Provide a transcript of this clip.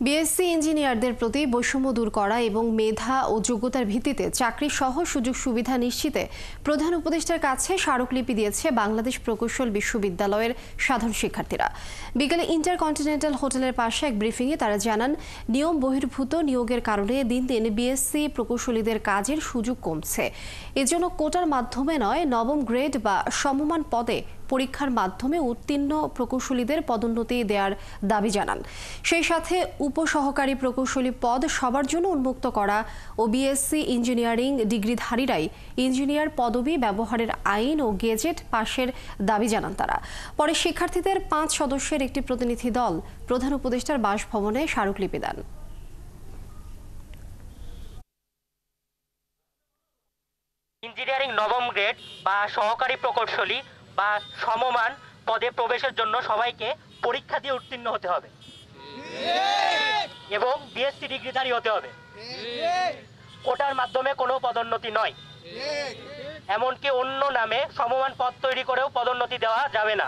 BSc ইঞ্জিনিয়ারদের প্রতি বৈষম্য দূর করা এবং মেধা ও যোগ্যতার ভিত্তিতে চাকরি সহ সুযোগ সুবিধা নিশ্চিতে প্রধান উপদেষ্টার কাছে স্মারকলিপি দিয়েছে বাংলাদেশ প্রকৌশল বিশ্ববিদ্যালয়ের সাধারণ শিক্ষার্থীরা। বিকেলে ইন্টারকন্টিনেন্টাল হোটেলের পাশে এক ব্রিফিংয়ে তারা জানান, নিয়ম বহির্ভূত নিয়োগের কারণে দিন দিন বিএসসি প্রকৌশলীদের কাজের সুযোগ কমছে। এজন্য কোটার মাধ্যমে নয়, নবম গ্রেড বা সমমান পদে পরীক্ষার মাধ্যমে উত্তীর্ণ প্রকৌশলীদের পদোন্নতি দেওয়ার দাবি জানান। সেই সাথে উপসহকারী প্রকৌশলী পদ সবার জন্য উন্মুক্ত করা ও বিএসসি ইঞ্জিনিয়ারিং ডিগ্রিধারীরাই ইঞ্জিনিয়ার পদবি ব্যবহারের আইন ও গেজেট পাশের দাবি জানান তারা। পরে শিক্ষার্থীদের 5 সদস্যের একটি প্রতিনিধি দল প্রধান উপদেষ্টার বাসভবনে স্মারকলিপি দেন। ইঞ্জিনিয়ারিং নবম গ্রেড বা সহকারী প্রকৌশলী বা সমমান পদে প্রবেশের জন্য সবাইকে পরীক্ষা দিয়ে উত্তীর্ণ হতে হবে এবং বিএসসি ডিগ্রিধারী হতে হবে। কোটার মাধ্যমে কোনো পদোন্নতি নয়, এমনকি অন্য নামে সমমান পদ তৈরি করেও পদোন্নতি দেওয়া যাবে না।